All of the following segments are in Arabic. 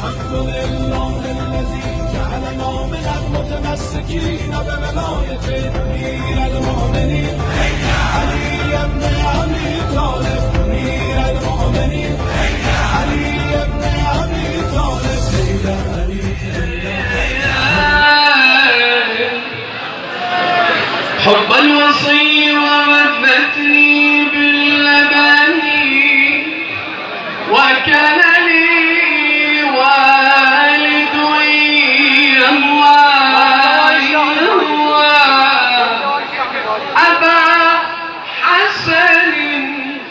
الحمد لله الذي جعلنا من المتمسكين بولاية أمير المؤمنين علي بن أبي طالب أمير المؤمنين علي بن أبي طالب سيدنا علي حب الوصي وغذتني باللبن وكان لي والد أبا حسن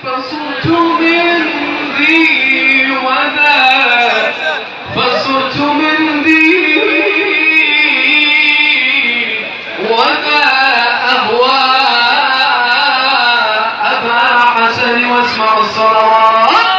فصرت من ذي وذا فصرت من ذي وذا أهوى أبا حسن واسمع الصلوات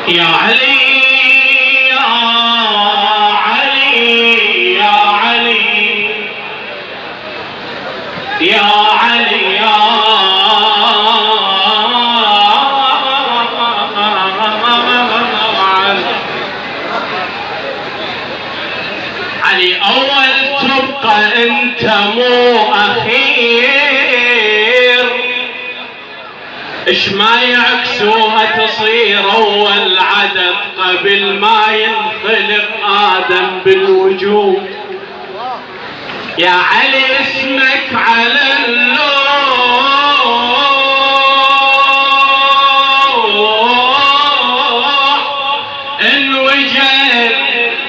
يا علي يا علي يا علي يا علي يا علي أول تبقى أنت مو أخير إش ما يعكسوها تصير أول عدد قبل ما ينخلق آدم بالوجود يا علي اسمك على اللوح انوجد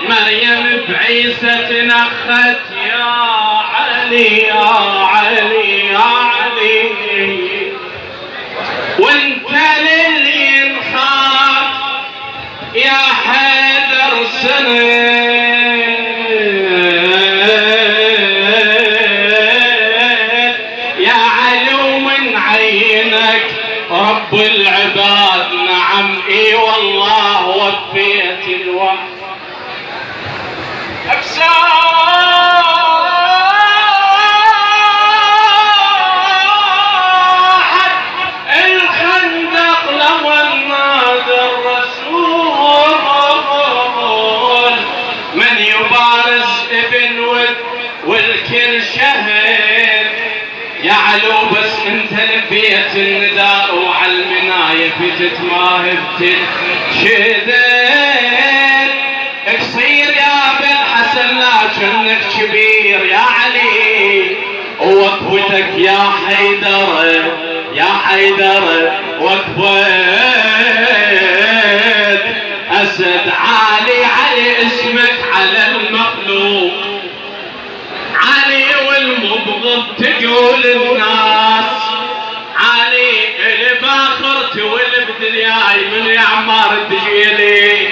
مريم بعيسى تنخت يا علي يا علي يا علي وانت للإنخاف يا حيدر سنة يا علو من عينك رب العباد نعم اي والله وفيت الوعد والكل شهد يعلو بس انت لبيت النداء وعلى المناية فتت ما بتنشدد قصير يا بن حسن لكنك كبير يا علي وقفتك يا حيدر يا حيدر وقفت اسد عالي علي اسمك على المخلوق علي والمبغض تقول الناس علي الباخرت والبدرياي من يعمار تجيلي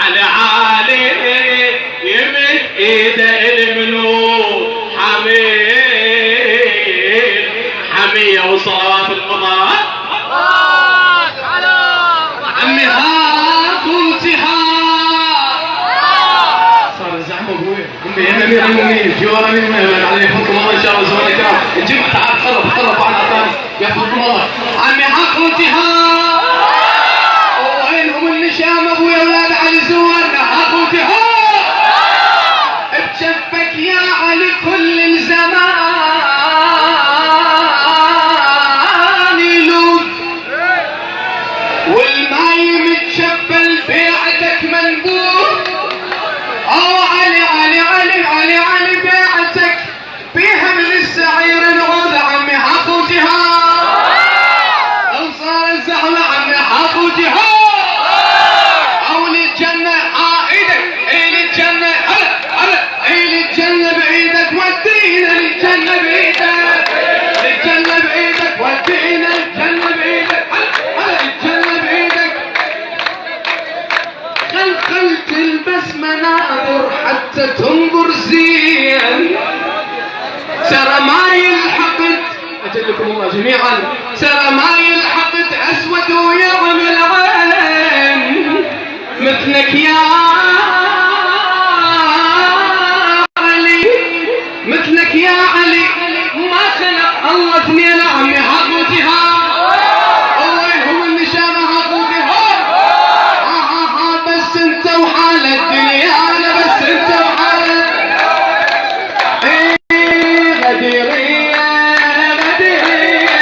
على عالي يمد ايده المنور حميد حمية وصلوات القضاء عمي هاك وانتهاك صار زعم ابوي امي امير المؤمنين في ورا من عليه يحفظكم الله ان شاء الله سبحانه الكرام. الجمعه تعال تقرب على العطان يحفظكم الله. عمي حقوتي ها وينهم النشام ابويا اولاد علي زورنا حقوتي ها بجفك يا علي كل الزمان يلوذ والماي متشبل بيعتك منبوذ. علي بيعتك بيها من السعير نعود. عمي حقوتي ها صار الزحمة عمي حقوتي ها للجنة ايدك للجنة للجنة بايدك ودينا للجنة بايدك للجنة بايدك ودينا للجنة بايدك للجنة بايدك. خل تلبس مناظر حتى تنظر زين ترى ما يلحقت اجلكم الله جميعا ترى ما يلحقت اسود ويعمل عين مثلك يا علي مثلك يا علي ما خلق الله اثنين. عمي حقوتي ها وينهم النشامة حقوتي ها بس انت وحال الدنيا انا بس انت وحال غديرية غديرية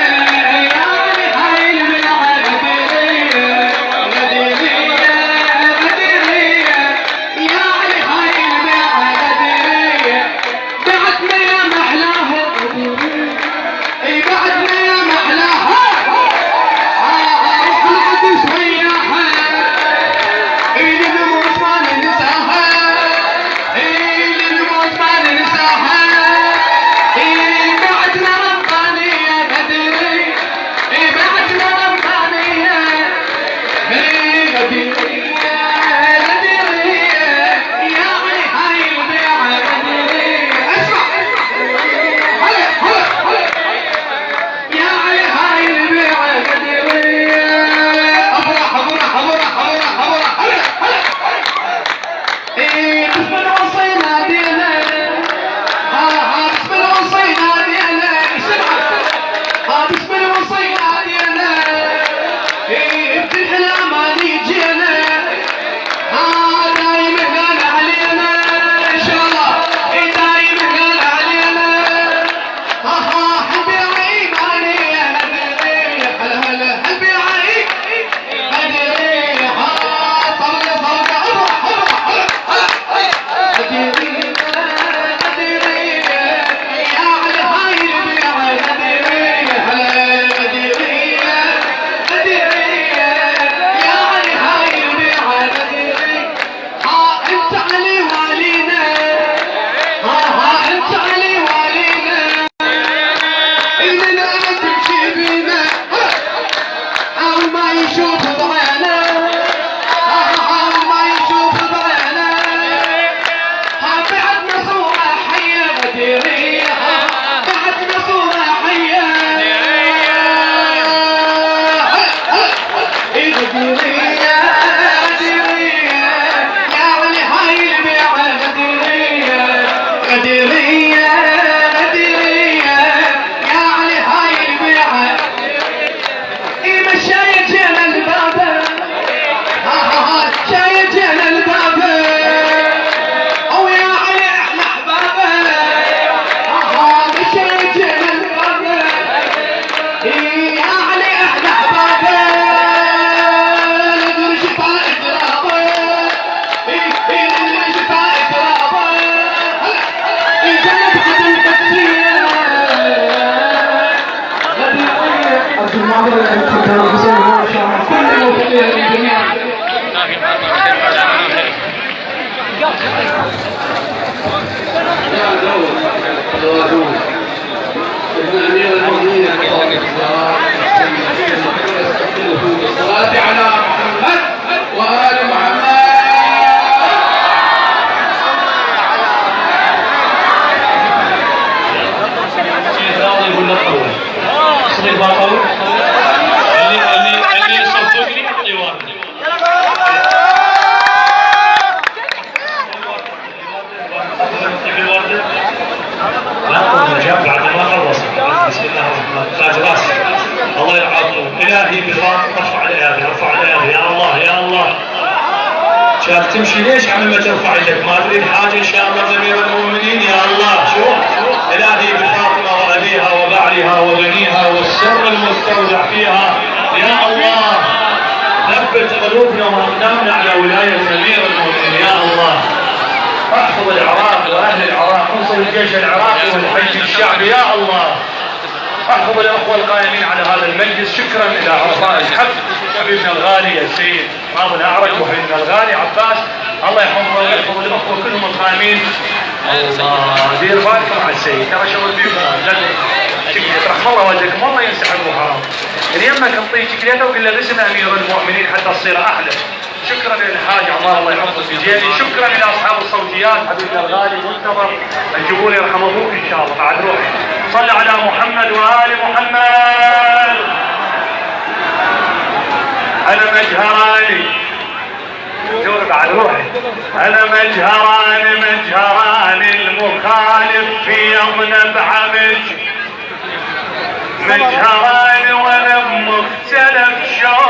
يا علي هاي الملعب غديرية غديرية غديرية يا علي هاي الملعب غديرية. بعدنا يا محلاها غديرية بعدنا يا محلاها روح القدس وياها للموت ما ننساها للموت ما ننساها. بعدنا ربانية غديرية بعدنا ربانية غديرية غديرية يا علي هاي البيعة غديرية. اسمع هلا يا علي هاي البيعة غديرية. افرح بسم الوصي نادينا بسم الوصي نادينا بسم الوصي نادينا بتنحل اماني جينا دايم قال علينا ان شاء الله دايم قال علينا حبي عيب علينا غديرية هلا حبي عيب غديرية صلي غديرية غديرية يا علي هاي البيعة غديرية هلا غديرية غديرية يا علي هاي البيعة غديرية. انت علي والينا انت علي والينا اننا تمشي بينا او ما يشوف ضعنا ما يشوف ضعنا. بعدنا صورة حية غديرية بعدنا صورة حية غديرية غديرية يا علي هاي البيعة غديرية غديرية غديرية يا علي هاي البيعة. مشاية جينا البابا شاية جينا البابا او يا علي احنا احبابا مشاية جينا البابا يا علي احنا احبابا ندور شفاء ترابا ندور شفاء ترابا جنب عدن قدسية أرجو المعذرة أن تتنافسون ما شاء الله كل موفقية للجميع. يا داود ابن أمير المؤمنين الصلاة على محمد وآل محمد. راضي يقول لك طول صديق باطل اللي صوتوك لي حطي ورد الورد تمشي ليش على ما ترفع يدك؟ ما تريد حاجه ان شاء الله امير المؤمنين؟ يا الله شوف الهي بفاطمه وابيها وبعلها وبنيها والسر المستودع فيها، يا الله ثبت قلوبنا واقدامنا على ولايه امير المؤمنين، يا الله احفظ العراق واهل العراق، انصر الجيش العراقي والحج الشعبي، يا الله احفظ الاخوه القائمين على هذا المجلس. شكرا الى اعضاء الحفل، حبيبنا الغالي يا سيد ماضي الاعرج وحبيبنا الغالي عباس، الله يحفظه ويحفظ الاخوه كلهم القائمين. الله دير بالكم على السيد، ترى شغل بيكم يطرح مره وجهكم والله ينسحب حرام. اليمك انطيه شكليته وقل له اسم امير المؤمنين حتى تصير احلى. شكرا للحاج عمار الله يحفظه في جيبي، شكرا الى اصحاب الصوتيات حبيبنا الغالي منتظر الجبول يرحم ابوك ان شاء الله بعد روحي. صلى على محمد وال محمد. انا مجهراني دور بعد روحي، انا مجهراني المخالف في يومنا بعمج، مجهراني وانا مختلف شوقي،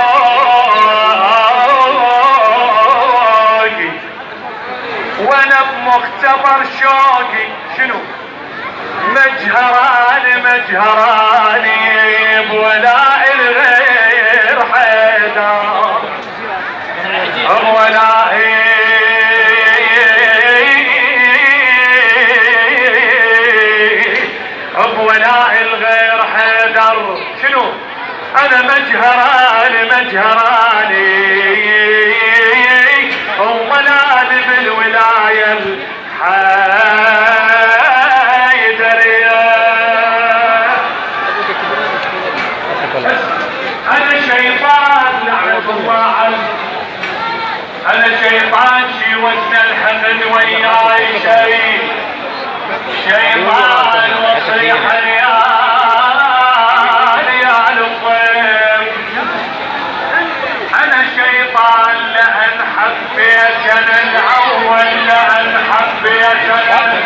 وانا بمختبر شوقي شنو؟ مجهراني بولاء الغير حيدر، بولاء الغير حيدر شنو؟ انا مجهراني ومنال بالولايه الحيدريه. انا شيطان لعنه الله عنه، انا شيطان شي وزن الحمل وياي شيطان وصيح ريال الطيب. انا شيطان لان حبيت انا الاول، لان حبيت انا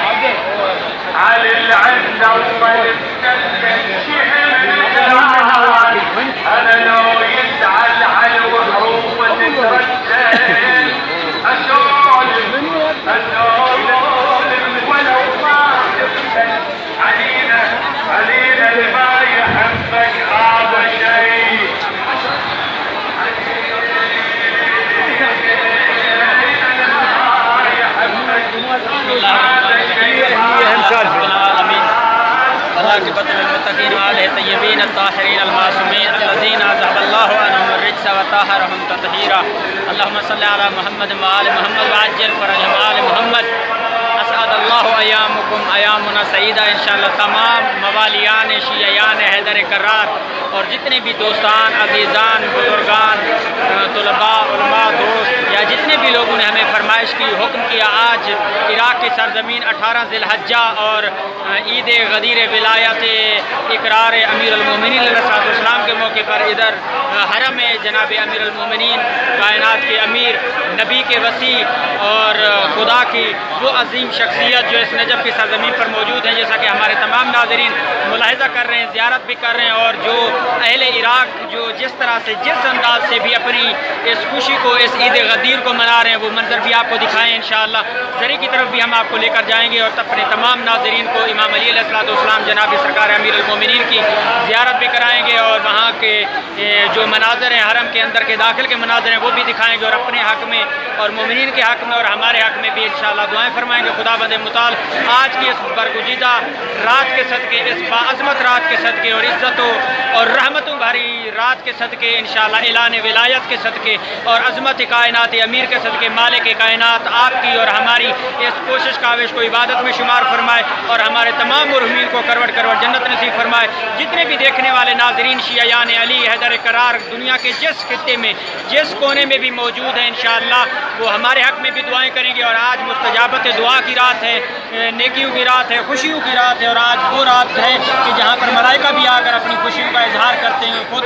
على العند الطيب انا لو يزعل على وحروفه تترجل اسولف ولو ما علينا لما يحبك هذا شيء. والعاقبة للمتقين وآله الطيبين الطاهرين المعصومين الذين أذهب الله عنهم الرجس وطهرهم تطهيرا. اللهم صل على محمد وآل محمد وعجل فرجهم آل محمد. اسعد اللہ ایامکم ایامنا سعیدہ انشاءاللہ. تمام موالیان شیعیان حیدر کرار اور جتنے بھی دوستان عزیزان بزرگان طلباء علماء دوست یا جتنے بھی لوگوں نے ہمیں فرمائش کی حکم کیا آج عراق کی سرزمین 18 ذی الحجہ اور عید غدیر ولایت اقرار امیر المومنین علیہ السلام کے موقع پر ادھر حرم جناب امیر المومنین کائنات کے امیر نبی کے وسیع اور خدا کی وہ عظیم شخصیت جو اس نجف کی سرزمین پر موجود ہیں، جیسا کہ ہمارے تمام ناظرین ملاحظہ کر رہے ہیں، زیارت بھی کر رہے ہیں، اور جو اہل عراق جو جس طرح سے جس انداز سے بھی اپنی اس خوشی کو اس عید غدیر کو منا رہے ہیں وہ منظر بھی آپ کو دکھائیں انشاءاللہ. زری کی طرف بھی ہم آپ کو لے کر جائیں گے اور اپنے تمام ناظرین کو امام علی علیہ السلام جناب سرکار امیر المومنین کی زیارت بھی کرائیں گے اور وہاں کے جو مناظر ہیں حرم کے اندر کے داخل کے مناظر ہیں وہ بھی دکھائیں گے اور اپنے حق میں اور مومنین کے حق میں اور ہمارے حق میں بھی انشاءاللہ دعائیں فرمائیں گے. خدا بند مطال آج کی اس برگزیدہ رات کے صدقے، اس باعظمت رات کے صدقے اور عزتوں اور رحمتوں بھری رات کے صدقے انشاءاللہ اعلان ولایت کے صدقے اور عظمت کائنات امیر کے صدقے مالک کائنات آپ کی اور ہماری اس کوشش کاوش کو عبادت میں شمار فرمائے اور ہمارے تمام مرحومین کو کروٹ کروٹ جنت نصیب فرمائے. جتنے بھی دیکھنے والے ناظرین شیعیان علی حیدر کرار دنیا کے جس خطے میں جس کونے میں بھی موجود ہیں انشاءاللہ وہ ہمارے حق میں بھی دعائیں کریں گے. اور آج مستجابت دعا کی رات ہے، نیکیوں کی رات ہے، خوشیوں کی رات ہے اور آج وہ رات ہے کہ جہاں پر ملائکہ بھی آ کر اپنی خوشیوں کا اظہار کرتے ہیں. خود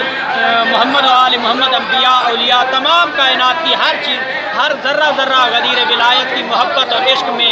محمد و آل محمد انبیاء اولیاء تمام کائنات کی ہر چیز ہر ذرہ ذرہ غدیر ولایت کی محبت اور عشق میں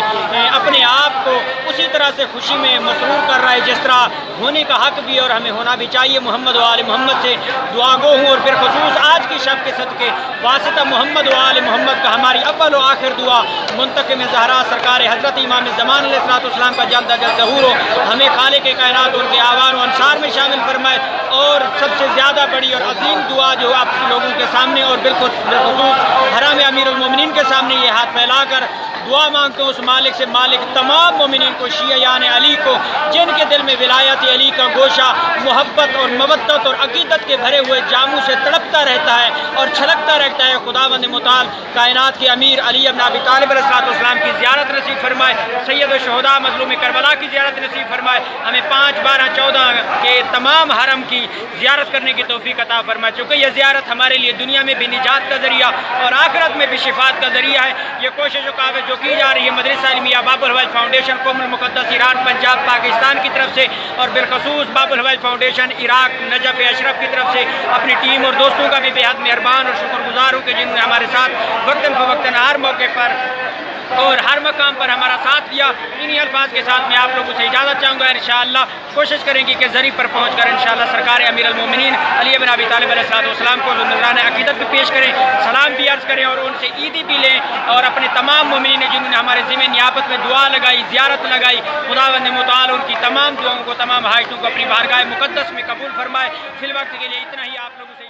اپنے آپ کو اسی طرح سے خوشی میں مسرور کر رہا ہے جس طرح ہونے کا حق بھی اور ہمیں ہونا بھی چاہیے۔ محمد و آل محمد سے دعا گو ہوں، اور بالخصوص آج کی شب کے صدقے واسطہ محمد و آل محمد کا ہماری اول و آخر دعا منتقم زہرا سرکار حضرت امام زمان علیہ السلام کا جلد از جلد ظہور ہو، ہمیں خالق کائنات ان کے آوان و انصار میں شامل فرمائے، اور سب سے زیادہ بڑی اور عظیم دعا جو آپ لوگوں کے سامنے اور بالخصوص حرم امیر المومنین کے سامنے یہ ہاتھ پھیلا کر دعا مانگتے ہوں اس مالک سے، مالک تمام مومنین کو، شیعیان علی کو جن کے دل میں ولایت علی کا گوشہ محبت اور مودت اور عقیدت کے بھرے ہوئے جاموں سے تڑپتا رہتا ہے اور چھلکتا رہتا ہے، خداوند متعال کائنات کے امیر علی بن ابی طالب علیہ السلام کی زیارت نصیب فرمائے، سید الشہداء مظلوم کربلا کی زیارت نصیب فرمائے، ہمیں 5، 12، 14 کے تمام حرم کی زیارت کرنے کی توفیق عطا فرمائے، چونکہ یہ زیارت ہمارے لیے دنیا میں بھی نجات کا ذریعہ اور آخرت میں بھی شفاعت کا ذریعہ ہے۔ یہ کوشش و کاوش جو کی جا رہی ہے مدرسہ علمیہ باب الحوائج فاؤنڈیشن قوم المقدس ایران پنجاب پاکستان کی طرف سے، اور بالخصوص باب الحوائج فاؤنڈیشن عراق نجف اشرف کی طرف سے، اپنی ٹیم اور دوستوں کا بھی بے حد مہربان اور شکر گزار ہوں کہ جنہوں نے ہمارے ساتھ وقتاً فوقتاً ہر موقع پر اور ہر مقام پر ہمارا ساتھ دیا۔ انہی الفاظ کے ساتھ میں آپ لوگوں سے اجازت چاہوں گا، انشاءاللہ کوشش کریں گے کہ ذریع پر پہنچ کر انشاءاللہ سرکار امیر المومنین علی بن ابی طالب علیہ السلام کو نذرانہ عقیدت بھی پیش کریں، سلام بھی عرض کریں، اور ان سے عیدی بھی لیں، اور اپنے تمام مومنین جنہوں نے ہمارے ذمہ نیابت میں دعا لگائی، زیارت لگائی، خداوند متعال ان کی تمام دعاؤں کو، تمام حاجتوں کو اپنی بارگاہ مقدس میں قبول فرمائے۔ فی الوقت کے لیے اتنا ہی آپ لوگوں سے